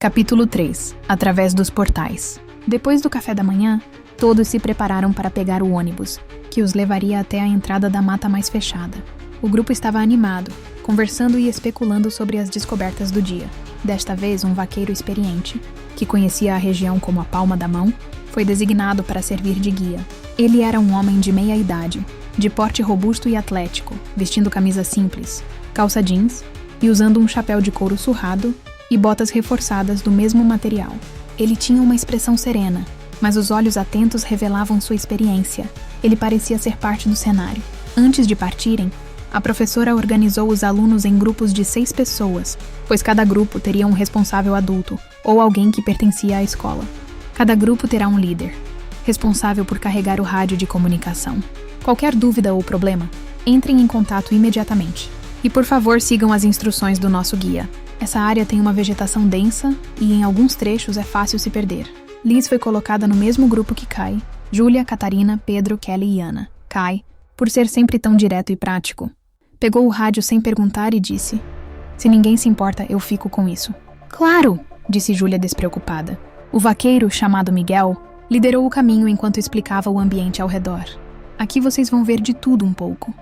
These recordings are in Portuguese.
Capítulo 3. Através dos portais. Depois do café da manhã, todos se prepararam para pegar o ônibus, que os levaria até a entrada da mata mais fechada. O grupo estava animado, conversando e especulando sobre as descobertas do dia. Desta vez, um vaqueiro experiente, que conhecia a região como a palma da mão, foi designado para servir de guia. Ele era um homem de meia idade, de porte robusto e atlético, vestindo camisa simples, calça jeans e usando um chapéu de couro surrado e botas reforçadas do mesmo material. Ele tinha uma expressão serena, mas os olhos atentos revelavam sua experiência. Ele parecia ser parte do cenário. Antes de partirem, a professora organizou os alunos em grupos de 6 pessoas, pois cada grupo teria um responsável adulto, ou alguém que pertencia à escola. Cada grupo terá um líder, responsável por carregar o rádio de comunicação. Qualquer dúvida ou problema, entrem em contato imediatamente. E por favor sigam as instruções do nosso guia. Essa área tem uma vegetação densa e em alguns trechos é fácil se perder. Liz foi colocada no mesmo grupo que Kai, Júlia, Catarina, Pedro, Kelly e Ana. Kai, por ser sempre tão direto e prático, pegou o rádio sem perguntar e disse: "Se ninguém se importa, eu fico com isso." "Claro!" disse Júlia despreocupada. O vaqueiro, chamado Miguel, liderou o caminho enquanto explicava o ambiente ao redor. "Aqui vocês vão ver de tudo um pouco.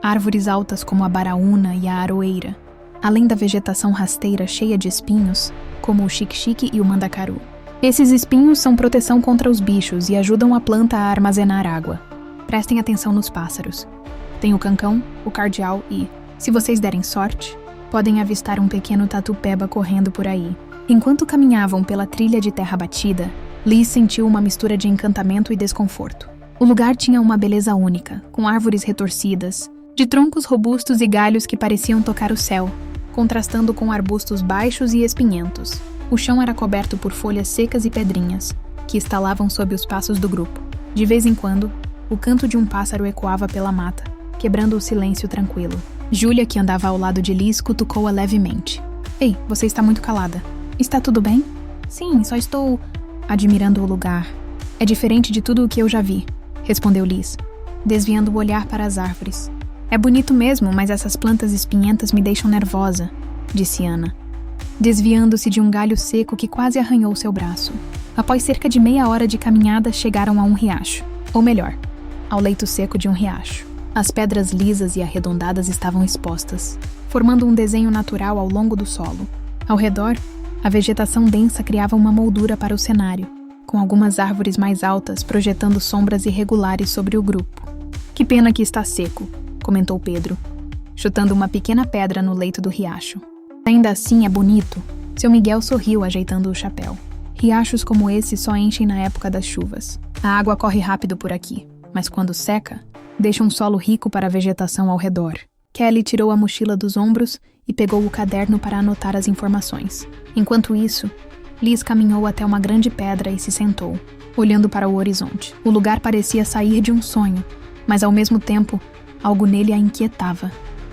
Árvores altas como a baraúna e a aroeira, além da vegetação rasteira cheia de espinhos, como o xique-xique e o mandacaru. Esses espinhos são proteção contra os bichos e ajudam a planta a armazenar água. Prestem atenção nos pássaros. Tem o cancão, o cardeal e, se vocês derem sorte, podem avistar um pequeno tatu-peba correndo por aí." Enquanto caminhavam pela trilha de terra batida, Liz sentiu uma mistura de encantamento e desconforto. O lugar tinha uma beleza única, com árvores retorcidas, de troncos robustos e galhos que pareciam tocar o céu, contrastando com arbustos baixos e espinhentos. O chão era coberto por folhas secas e pedrinhas, que estalavam sob os passos do grupo. De vez em quando, o canto de um pássaro ecoava pela mata, quebrando o silêncio tranquilo. Júlia, que andava ao lado de Liz, cutucou-a levemente. "Ei, você está muito calada. Está tudo bem?" "Sim, só estou admirando o lugar. É diferente de tudo o que eu já vi", respondeu Liz, desviando o olhar para as árvores. "É bonito mesmo, mas essas plantas espinhentas me deixam nervosa", disse Ana, desviando-se de um galho seco que quase arranhou seu braço. Após cerca de meia hora de caminhada, chegaram a um riacho. Ou melhor, ao leito seco de um riacho. As pedras lisas e arredondadas estavam expostas, formando um desenho natural ao longo do solo. Ao redor, a vegetação densa criava uma moldura para o cenário, com algumas árvores mais altas projetando sombras irregulares sobre o grupo. "Que pena que está seco", comentou Pedro, chutando uma pequena pedra no leito do riacho. "Ainda assim é bonito." Seu Miguel sorriu ajeitando o chapéu. "Riachos como esse só enchem na época das chuvas. A água corre rápido por aqui, mas quando seca, deixa um solo rico para a vegetação ao redor." Kelly tirou a mochila dos ombros e pegou o caderno para anotar as informações. Enquanto isso, Liz caminhou até uma grande pedra e se sentou, olhando para o horizonte. O lugar parecia sair de um sonho, mas ao mesmo tempo, algo nele a inquietava.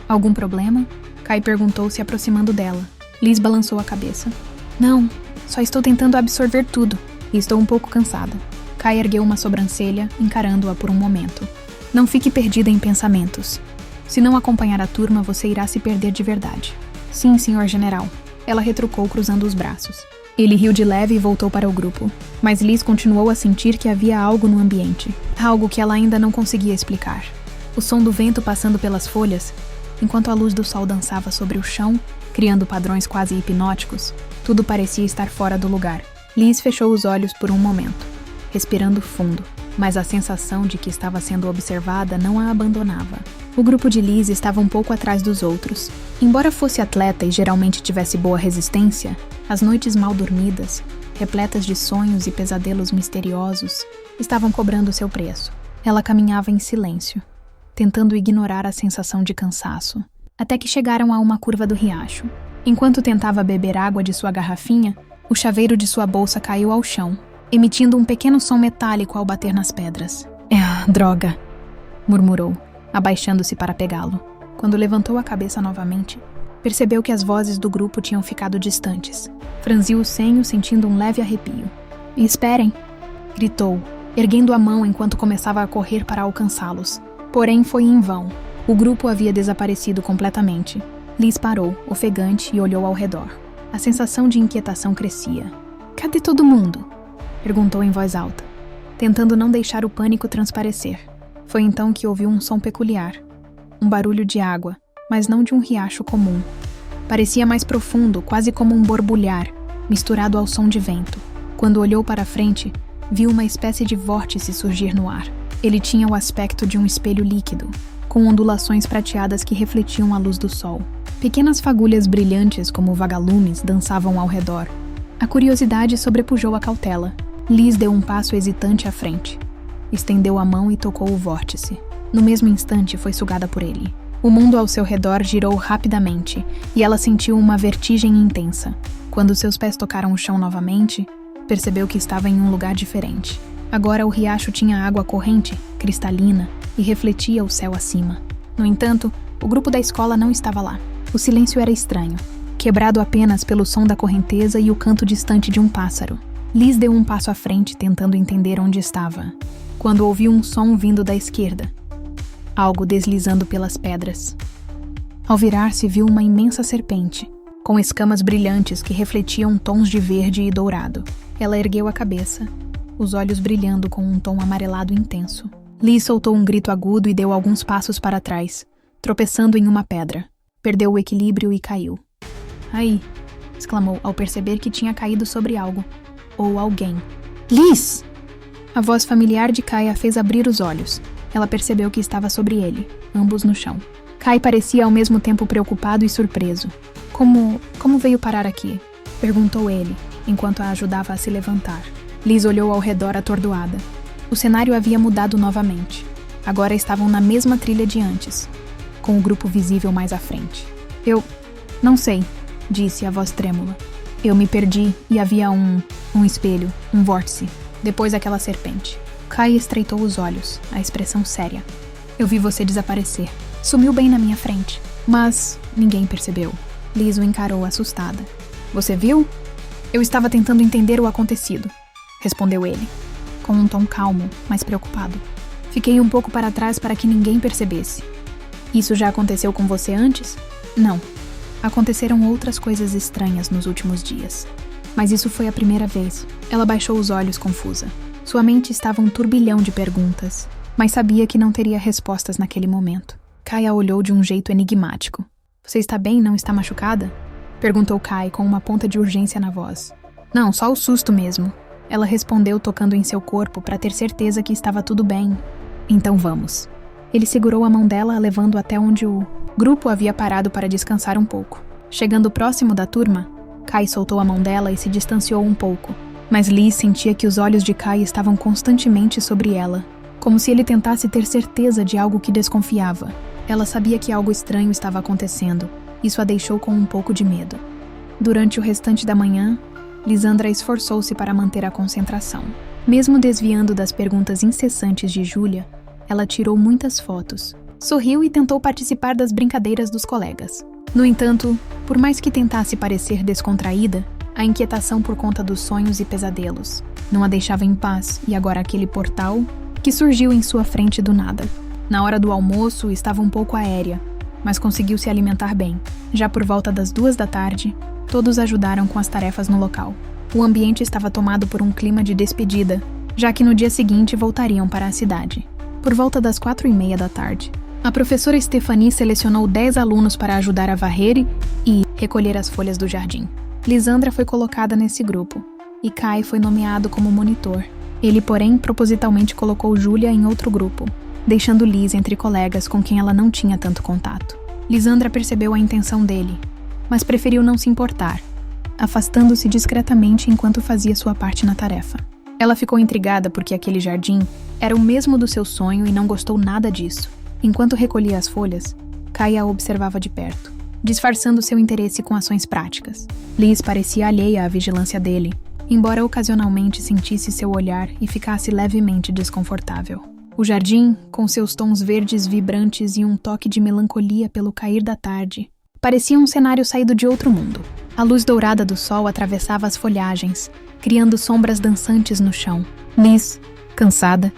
"Algum problema?" Kai perguntou, se aproximando dela. Liz balançou a cabeça. "Não, só estou tentando absorver tudo e estou um pouco cansada." Kai ergueu uma sobrancelha, encarando-a por um momento. "Não fique perdida em pensamentos. Se não acompanhar a turma, você irá se perder de verdade." "Sim, senhor general." Ela retrucou cruzando os braços. Ele riu de leve e voltou para o grupo, mas Liz continuou a sentir que havia algo no ambiente, algo que ela ainda não conseguia explicar. O som do vento passando pelas folhas, enquanto a luz do sol dançava sobre o chão, criando padrões quase hipnóticos, tudo parecia estar fora do lugar. Liz fechou os olhos por um momento, respirando fundo, mas a sensação de que estava sendo observada não a abandonava. O grupo de Liz estava um pouco atrás dos outros. Embora fosse atleta e geralmente tivesse boa resistência, as noites mal dormidas, repletas de sonhos e pesadelos misteriosos, estavam cobrando seu preço. Ela caminhava em silêncio, tentando ignorar a sensação de cansaço, até que chegaram a uma curva do riacho. Enquanto tentava beber água de sua garrafinha, o chaveiro de sua bolsa caiu ao chão, emitindo um pequeno som metálico ao bater nas pedras. Droga!" murmurou, abaixando-se para pegá-lo. Quando levantou a cabeça novamente, percebeu que as vozes do grupo tinham ficado distantes. Franziu o senho, sentindo um leve arrepio. "Esperem!" gritou, erguendo a mão enquanto começava a correr para alcançá-los. Porém, foi em vão. O grupo havia desaparecido completamente. Liz parou, ofegante, e olhou ao redor. A sensação de inquietação crescia. "Cadê todo mundo?" perguntou em voz alta, tentando não deixar o pânico transparecer. Foi então que ouviu um som peculiar. Um barulho de água, mas não de um riacho comum. Parecia mais profundo, quase como um borbulhar, misturado ao som de vento. Quando olhou para frente, viu uma espécie de vórtice surgir no ar. Ele tinha o aspecto de um espelho líquido, com ondulações prateadas que refletiam a luz do sol. Pequenas fagulhas brilhantes como vagalumes dançavam ao redor. A curiosidade sobrepujou a cautela. Liz deu um passo hesitante à frente. Estendeu a mão e tocou o vórtice. No mesmo instante, foi sugada por ele. O mundo ao seu redor girou rapidamente e ela sentiu uma vertigem intensa. Quando seus pés tocaram o chão novamente, percebeu que estava em um lugar diferente. Agora o riacho tinha água corrente, cristalina, e refletia o céu acima. No entanto, o grupo da escola não estava lá. O silêncio era estranho, quebrado apenas pelo som da correnteza e o canto distante de um pássaro. Liz deu um passo à frente, tentando entender onde estava, quando ouviu um som vindo da esquerda. Algo deslizando pelas pedras. Ao virar-se, viu uma imensa serpente, com escamas brilhantes que refletiam tons de verde e dourado. Ela ergueu a cabeça, os olhos brilhando com um tom amarelado intenso. Liz soltou um grito agudo e deu alguns passos para trás, tropeçando em uma pedra. Perdeu o equilíbrio e caiu. "Aí!" exclamou ao perceber que tinha caído sobre algo, ou alguém. "Liz!" A voz familiar de Kai a fez abrir os olhos. Ela percebeu que estava sobre ele, ambos no chão. Kai parecia ao mesmo tempo preocupado e surpreso. Como veio parar aqui?" perguntou ele, enquanto a ajudava a se levantar. Liz olhou ao redor atordoada. O cenário havia mudado novamente. Agora estavam na mesma trilha de antes, com o grupo visível mais à frente. "Eu não sei", disse a voz trêmula. "Eu me perdi e havia um espelho, um vórtice. Depois aquela serpente." Kai estreitou os olhos, a expressão séria. "Eu vi você desaparecer. Sumiu bem na minha frente. Mas ninguém percebeu." Liz o encarou assustada. "Você viu?" "Eu estava tentando entender o acontecido", respondeu ele, com um tom calmo, mas preocupado. "Fiquei um pouco para trás para que ninguém percebesse." "Isso já aconteceu com você antes?" "Não. Aconteceram outras coisas estranhas nos últimos dias. Mas isso foi a primeira vez." Ela baixou os olhos confusa. Sua mente estava um turbilhão de perguntas, mas sabia que não teria respostas naquele momento. Kai a olhou de um jeito enigmático. "Você está bem? Não está machucada?" perguntou Kai com uma ponta de urgência na voz. "Não, só o susto mesmo." Ela respondeu tocando em seu corpo para ter certeza que estava tudo bem. "Então vamos." Ele segurou a mão dela, levando até onde o grupo havia parado para descansar um pouco. Chegando próximo da turma, Kai soltou a mão dela e se distanciou um pouco. Mas Liz sentia que os olhos de Kai estavam constantemente sobre ela, como se ele tentasse ter certeza de algo que desconfiava. Ela sabia que algo estranho estava acontecendo. Isso a deixou com um pouco de medo. Durante o restante da manhã, Lisandra esforçou-se para manter a concentração. Mesmo desviando das perguntas incessantes de Júlia, ela tirou muitas fotos, sorriu e tentou participar das brincadeiras dos colegas. No entanto, por mais que tentasse parecer descontraída, a inquietação por conta dos sonhos e pesadelos não a deixava em paz, e agora aquele portal que surgiu em sua frente do nada. Na hora do almoço, estava um pouco aérea, mas conseguiu se alimentar bem. Já por volta das 2 da tarde, todos ajudaram com as tarefas no local. O ambiente estava tomado por um clima de despedida, já que no dia seguinte voltariam para a cidade. Por volta das 4:30 da tarde, a professora Stephanie selecionou 10 alunos para ajudar a varrer e recolher as folhas do jardim. Lisandra foi colocada nesse grupo, e Kai foi nomeado como monitor. Ele, porém, propositalmente colocou Júlia em outro grupo, deixando Liz entre colegas com quem ela não tinha tanto contato. Lisandra percebeu a intenção dele, mas preferiu não se importar, afastando-se discretamente enquanto fazia sua parte na tarefa. Ela ficou intrigada porque aquele jardim era o mesmo do seu sonho e não gostou nada disso. Enquanto recolhia as folhas, Kai a observava de perto, disfarçando seu interesse com ações práticas. Liz parecia alheia à vigilância dele, embora ocasionalmente sentisse seu olhar e ficasse levemente desconfortável. O jardim, com seus tons verdes vibrantes e um toque de melancolia pelo cair da tarde, parecia um cenário saído de outro mundo. A luz dourada do sol atravessava as folhagens, criando sombras dançantes no chão. Liz, cansada,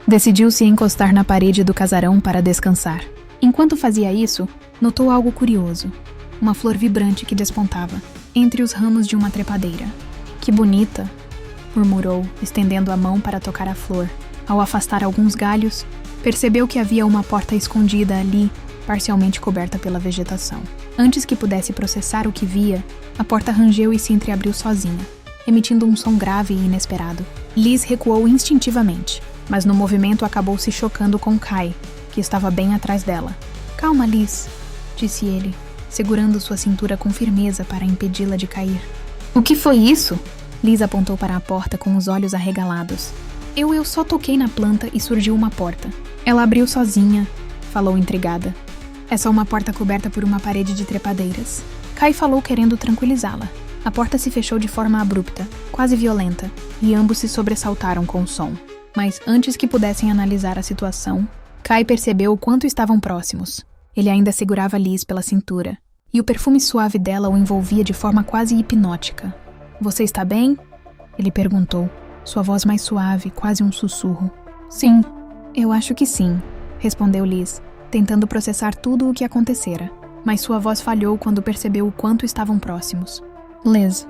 decidiu se encostar na parede do casarão para descansar. Enquanto fazia isso, notou algo curioso, uma flor vibrante que despontava. entre os ramos de uma trepadeira. Que bonita, murmurou, estendendo a mão para tocar a flor. Ao afastar alguns galhos, percebeu que havia uma porta escondida ali, parcialmente coberta pela vegetação. Antes que pudesse processar o que via, a porta rangeu e se entreabriu sozinha, emitindo um som grave e inesperado. Liz recuou instintivamente, mas no movimento acabou se chocando com Kai, que estava bem atrás dela. Calma, Liz, disse ele, segurando sua cintura com firmeza para impedi-la de cair. O que foi isso? Liz apontou para a porta com os olhos arregalados. Eu só toquei na planta e surgiu uma porta. Ela abriu sozinha, falou intrigada. É só uma porta coberta por uma parede de trepadeiras. Kai falou querendo tranquilizá-la. A porta se fechou de forma abrupta, quase violenta, e ambos se sobressaltaram com o som. Mas antes que pudessem analisar a situação, Kai percebeu o quanto estavam próximos. Ele ainda segurava Liz pela cintura, e o perfume suave dela o envolvia de forma quase hipnótica. Você está bem? Ele perguntou, sua voz mais suave, quase um sussurro. Sim, eu acho que sim, respondeu Liz, tentando processar tudo o que acontecera, mas sua voz falhou quando percebeu o quanto estavam próximos. Liz,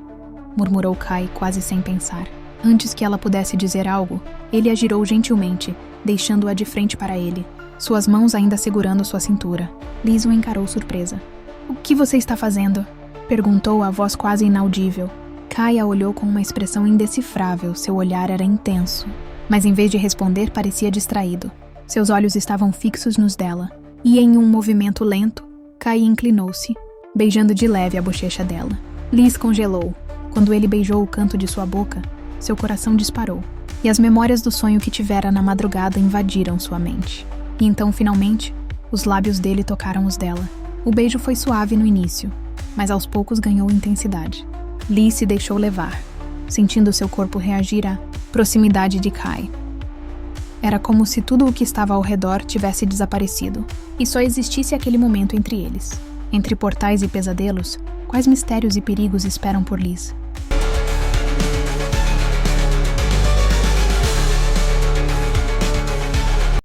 murmurou Kai quase sem pensar. Antes que ela pudesse dizer algo, ele a girou gentilmente, deixando-a de frente para ele, suas mãos ainda segurando sua cintura. Liz o encarou surpresa. O que você está fazendo? Perguntou a voz quase inaudível. Kai a olhou com uma expressão indecifrável, seu olhar era intenso, mas em vez de responder parecia distraído. Seus olhos estavam fixos nos dela, e em um movimento lento, Kai inclinou-se, beijando de leve a bochecha dela. Liz congelou. Quando ele beijou o canto de sua boca, seu coração disparou, e as memórias do sonho que tivera na madrugada invadiram sua mente. E então, finalmente, os lábios dele tocaram os dela. O beijo foi suave no início, mas aos poucos ganhou intensidade. Liz se deixou levar, sentindo seu corpo reagir à proximidade de Kai. Era como se tudo o que estava ao redor tivesse desaparecido, e só existisse aquele momento entre eles. Entre portais e pesadelos, quais mistérios e perigos esperam por Liz?